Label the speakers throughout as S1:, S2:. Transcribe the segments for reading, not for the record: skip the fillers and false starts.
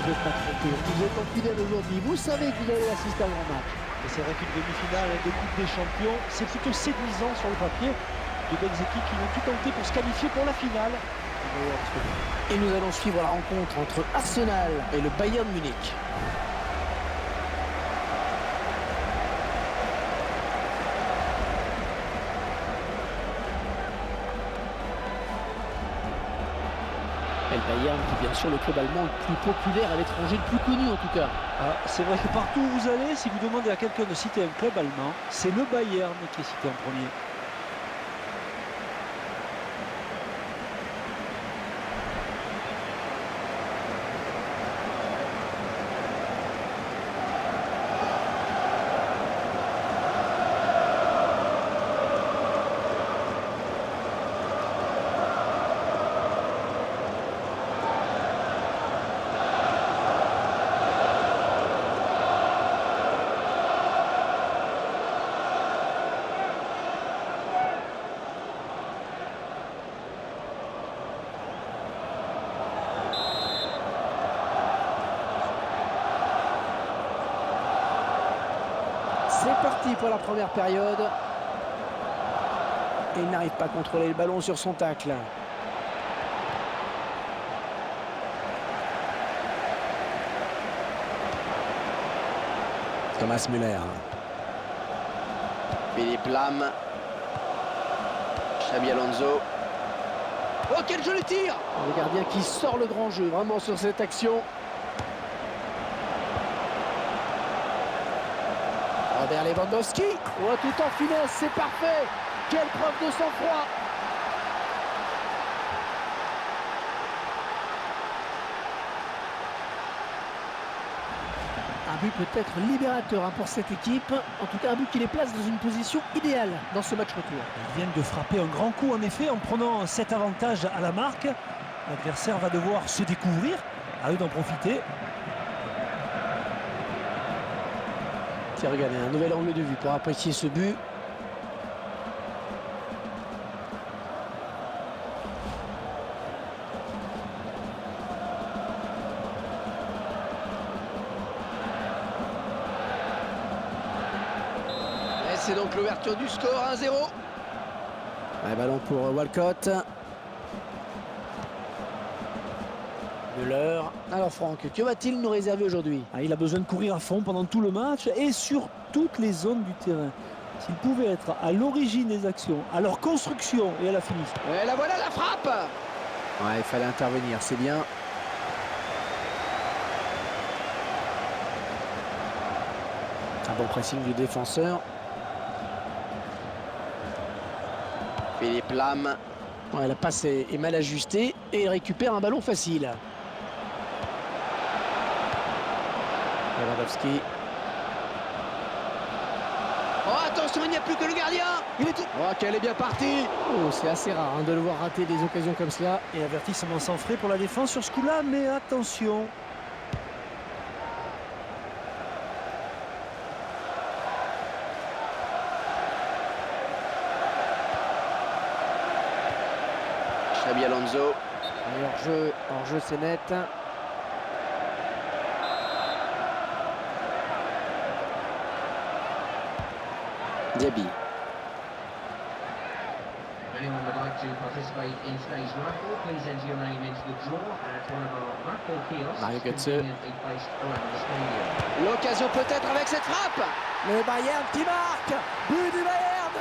S1: vous êtes pas trompé. Vous êtes en fidèle aujourd'hui. Vous savez que vous allez assister à un grand match.
S2: Et c'est vrai qu'une demi-finale de Coupe des Champions, c'est plutôt séduisant sur le papier. De bonnes équipes qui vont tout tenter pour se qualifier pour la finale.
S1: Et nous allons suivre la rencontre entre Arsenal et le Bayern Munich. Et le Bayern qui est bien sûr le club allemand le plus populaire à l'étranger, le plus connu en tout cas.
S2: Ah, c'est vrai que partout où vous allez, si vous demandez à quelqu'un de citer un club allemand, c'est le Bayern qui est cité en premier.
S1: C'est parti pour la première période. Et il n'arrive pas à contrôler le ballon sur son tacle. Thomas Müller. Philippe Lahm. Xabi Alonso. Oh, quel joli tir! Le gardien qui sort le grand jeu vraiment sur cette action. Robert Lewandowski. Oh, tout en finesse, c'est parfait. Quelle preuve de sang-froid. Un but peut-être libérateur pour cette équipe. En tout cas, un but qui les place dans une position idéale dans ce match retour.
S2: Ils viennent de frapper un grand coup en effet en prenant cet avantage à la marque. L'adversaire va devoir se découvrir. À eux d'en profiter.
S1: Tiens, regardez, un nouvel angle de vue pour apprécier ce but. Et c'est donc l'ouverture du score, 1-0. Un ballon pour Walcott. Müller. Alors Franck, que va-t-il nous réserver aujourd'hui?
S2: Il a besoin de courir à fond pendant tout le match et sur toutes les zones du terrain. S'il pouvait être à l'origine des actions, à leur construction et à la finition.
S1: Et la voilà la frappe. Ouais, il fallait intervenir, c'est bien. Un bon pressing du défenseur. Philippe Lahm. Ouais, la passe est mal ajustée et il récupère un ballon facile. Lewandowski. Oh, attention, il n'y a plus que le gardien. Il est tout. Oh, qu'elle est bien partie. Oh, c'est assez rare de le voir rater des occasions comme cela.
S2: Et avertissement sans frais pour la défense sur ce coup-là, mais attention.
S1: Xabi Alonso. Hors-jeu, c'est net. Diaby.
S3: Anyone would like to participate in today's raffle, please enter your name into the draw at one of our raffle kiosks
S1: Mario Götze.
S3: conveniently placed around the stadium.
S1: L'occasion peut-être avec cette frappe. Le Bayern qui marque. But du Bayern.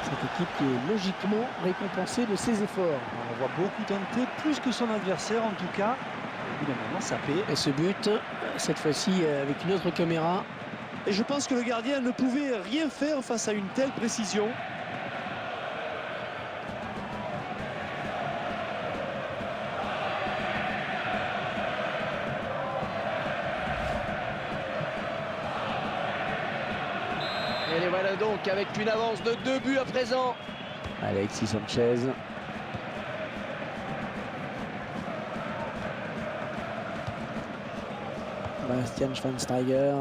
S1: Cette équipe qui est logiquement récompensée de ses efforts.
S2: On voit beaucoup tenter, plus que son adversaire en tout cas. Évidemment, ça paie.
S1: Et ce but, cette fois-ci avec une autre caméra.
S2: Et je pense que le gardien ne pouvait rien faire face à une telle précision.
S1: Et les voilà donc avec une avance de 2 buts à présent. Alexis Sanchez. Bastian Schweinsteiger.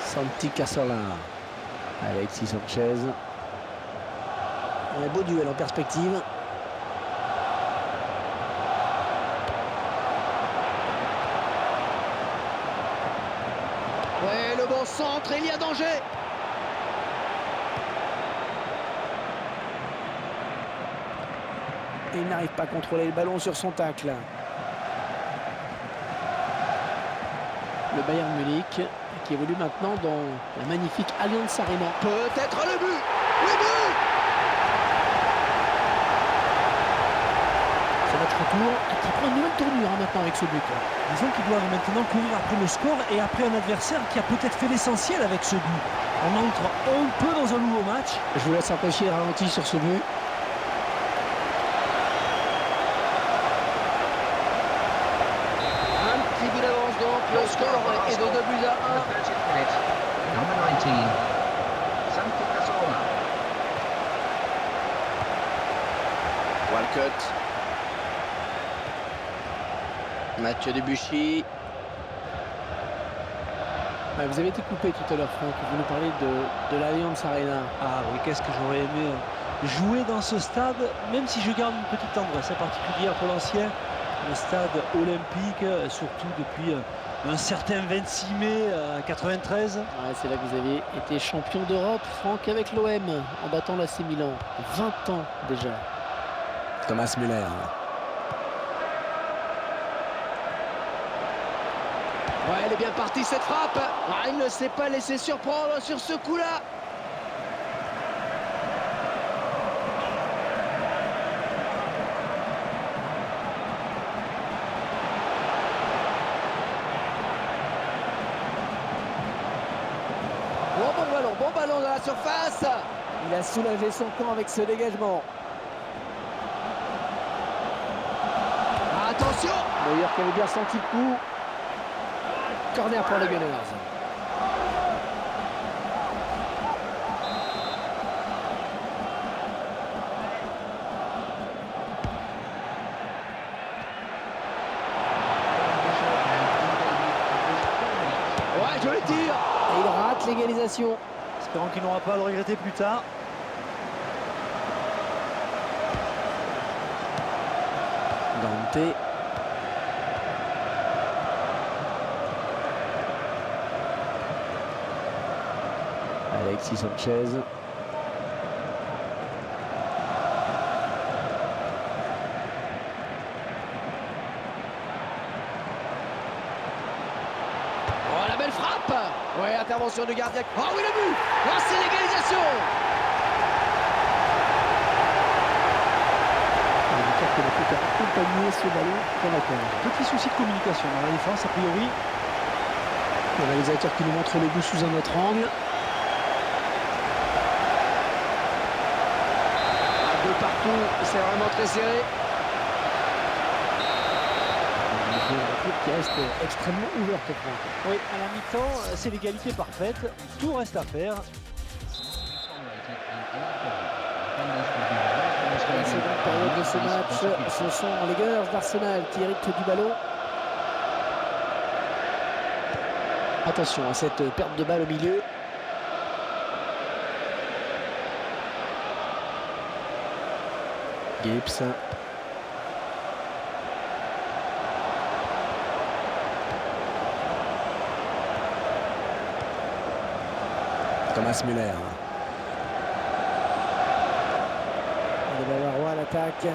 S1: Santi Cazorla. Alexis Sanchez. Un beau duel en perspective. Ouais, le bon centre, il y a danger. Il n'arrive pas à contrôler le ballon sur son tacle. Le Bayern Munich qui évolue maintenant dans la magnifique Allianz Arena. Peut-être le but. Le but. Ce match retour qui prend une nouvelle tournure maintenant avec ce but.
S2: Disons qu'ils doivent maintenant courir après le score et après un adversaire qui a peut-être fait l'essentiel avec ce but. On entre un peu dans un nouveau match.
S1: Je vous laisse apprécier le ralenti sur ce but. Un petit but d'avance donc. Le score est de 2 buts à 1.
S3: The 30th minute, number 19, Santi Cazorla.
S1: Walcott. Mathieu Debuchy. Ouais, vous avez été coupé tout à l'heure, Franck. Vous nous parlez de l'Allianz Arena.
S2: Ah oui, qu'est-ce que j'aurais aimé jouer dans ce stade, même si je garde une petite tendresse particulière pour l'ancien. Le stade olympique, surtout depuis un certain 26 mai 93.
S1: Ouais, c'est là que vous avez été champion d'Europe, Franck, avec l'OM, en battant l'AC Milan. 20 ans déjà. Thomas Müller. Ouais, elle est bien partie cette frappe. Ah, il ne s'est pas laissé surprendre sur ce coup-là. Bon ballon dans la surface. Il a soulagé son camp avec ce dégagement. Ah, attention. D'ailleurs, qui avait bien senti le coup. Corner pour les Gunners. Ouais, joli tir. Et il rate l'égalisation.
S2: Espérons qu'il n'aura pas à le regretter plus tard.
S1: Dante. Alexis Sanchez. Oh, la belle frappe. Ouais, intervention de gardien. Oh oui, le but. Oh, c'est l'égalisation. Il ne peut qu'accompagner ce ballon pour la cage.
S2: Petit souci de communication dans la défense, a priori.
S1: Le réalisateur qui nous montre le but sous un autre angle. De partout, c'est vraiment très serré. Une équipe qui reste extrêmement ouverte, Franck.
S2: Oui, à la mi-temps, c'est l'égalité parfaite. Tout reste à faire.
S1: La seconde période de ce match, ce sont les Gunners d'Arsenal qui héritent du ballon. Attention à cette perte de balle au milieu. Gibbs. Thomas Müller. Le Bavarois à l'attaque.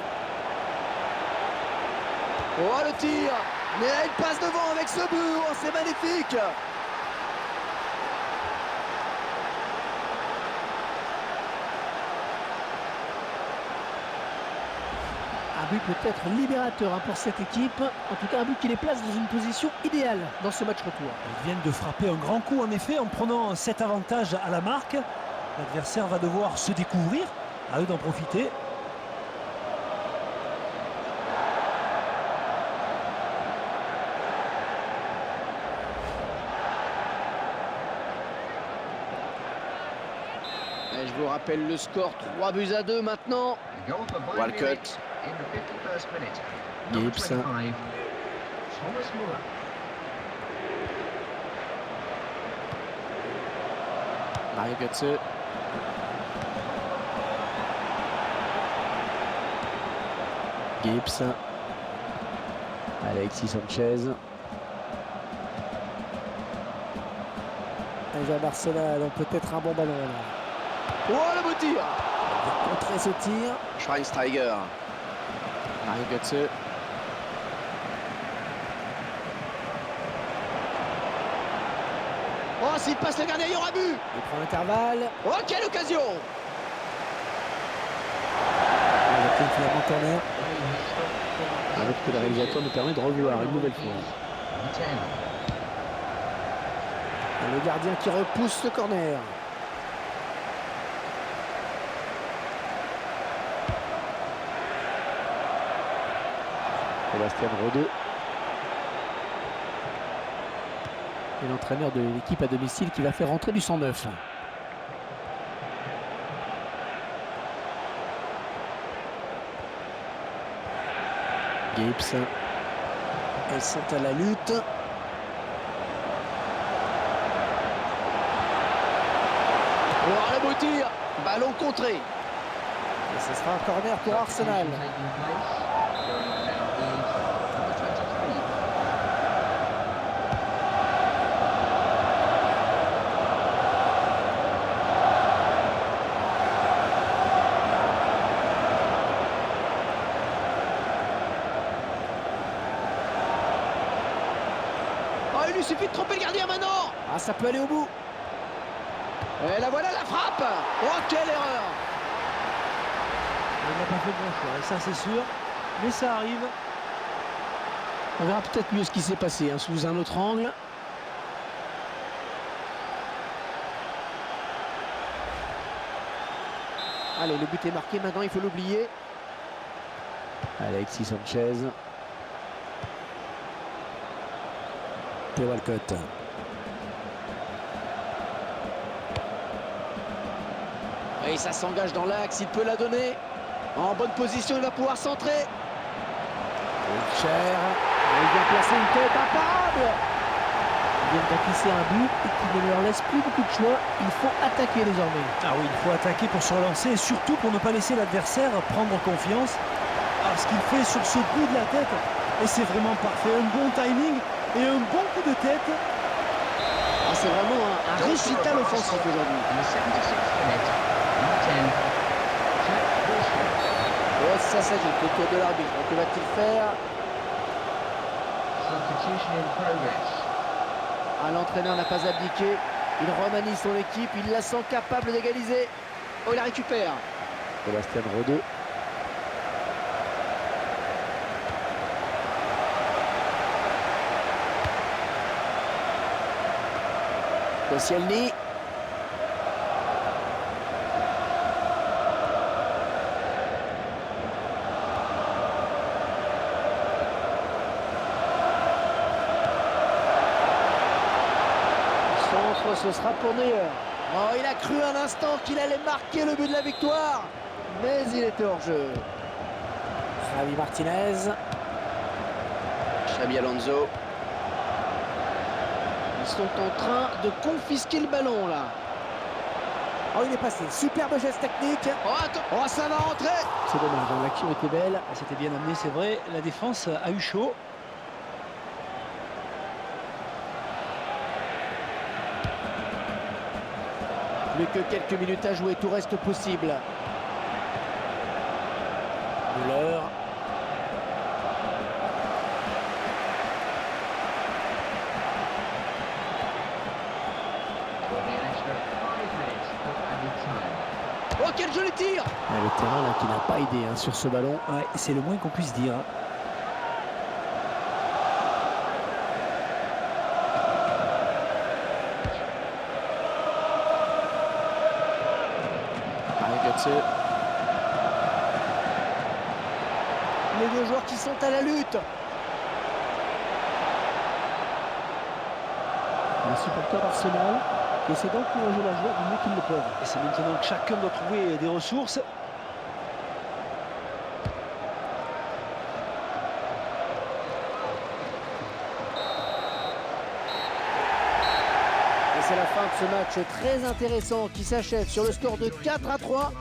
S1: Oh, le tir. Mais il passe devant avec ce but. Oh, c'est magnifique. Un but peut-être libérateur pour cette équipe. En tout cas, un but qui les place dans une position idéale dans ce match retour.
S2: Ils viennent de frapper un grand coup, en effet, en prenant cet avantage à la marque. L'adversaire va devoir se découvrir. À eux d'en profiter.
S1: Et je vous rappelle le score, 3 buts à 2 maintenant. Walcott.
S3: In the 51st minute,
S1: Gibbs.
S3: number 25, Thomas Müller.
S1: Mario Götze. Gibbs. Alexis Sanchez.
S4: Déjà Arsenal, donc peut-être un bon ballon là.
S1: Oh, le beau tir!
S4: Il va contrer ce tir.
S1: Schweinsteiger. Mario Götze. Oh, s'il passe le gardien, il y aura but!
S4: Il prend l'intervalle.
S1: Oh, quelle occasion!
S4: Il a finalement corner.
S1: Alors que le réalisateur nous permet de revoir une nouvelle fois.
S4: Et le gardien qui repousse ce corner.
S1: Sébastien Rodeux. Et l'entraîneur de l'équipe à domicile qui va faire rentrer du 109. Gibbs.
S4: Elles sont à la lutte.
S1: Oh, le beau tir! Ballon contré.
S4: Et ce sera un corner pour Arsenal.
S1: Oh, il lui suffit de tromper le gardien maintenant!
S4: Ah, ça peut aller au bout.
S1: Et la voilà la frappe! Oh, quelle erreur!
S2: Il n'a pas fait le bon choix, et ça c'est sûr, mais ça arrive.
S1: On verra peut-être mieux ce qui s'est passé hein, sous un autre angle.
S4: Allez, le but est marqué, maintenant il faut l'oublier.
S1: Alexis Sanchez.
S4: Théo Walcott.
S1: Et ça s'engage dans l'axe, il peut la donner. En bonne position, il va pouvoir centrer.
S4: Cher. Il vient placer une tête imparable. Ils viennent d'afficher un but et qui ne leur laisse plus beaucoup de choix. Il faut attaquer désormais.
S2: Ah oui, il faut attaquer pour se relancer et surtout pour ne pas laisser l'adversaire prendre confiance. Alors ce qu'il fait sur ce coup de la tête, et c'est vraiment parfait, un bon timing et un bon coup de tête.
S1: Ah, c'est vraiment un récital offensif aujourd'hui.
S4: Oh, ça s'agite autour de l'arbitre. Que va-t-il faire?
S1: Ah, l'entraîneur n'a pas abdiqué. Il remanie son équipe, il la sent capable d'égaliser. Oh, il la récupère. Sébastien Rodeux. Koscielny.
S4: Centre, ce sera pour Neuer.
S1: Oh, il a cru un instant qu'il allait marquer le but de la victoire. Mais il était hors jeu.
S4: Javi Martinez.
S1: Xabi Alonso. Ils sont en train de confisquer le ballon là.
S4: Oh, il est passé. Superbe geste technique.
S1: Oh, attends. Oh, ça va rentrer.
S4: C'est dommage, hein, l'action était belle.
S2: C'était bien amené, c'est vrai. La défense a eu chaud.
S1: Plus que quelques minutes à jouer, tout reste possible.
S4: Müller.
S1: Oh, quel joli tir! Le terrain là qui n'a pas aidé hein, sur ce ballon.
S2: Ouais, c'est le moins qu'on puisse dire.
S1: Mario Götze. Les deux joueurs qui sont à la lutte.
S4: Les supporters d'Arsenal qui essaient d'encourager la joueur du mieux qu'ils le peuvent.
S2: Et c'est maintenant que chacun doit trouver des ressources.
S4: Et
S1: c'est la fin de ce match très intéressant qui s'achève sur le score de 4-3.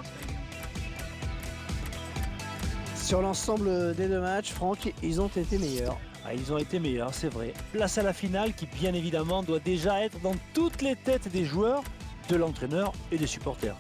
S1: Sur l'ensemble des deux matchs, Franck, ils ont été meilleurs.
S2: Ah, ils ont été meilleurs, c'est vrai. Place à la finale qui, bien évidemment, doit déjà être dans toutes les têtes des joueurs, de l'entraîneur et des supporters.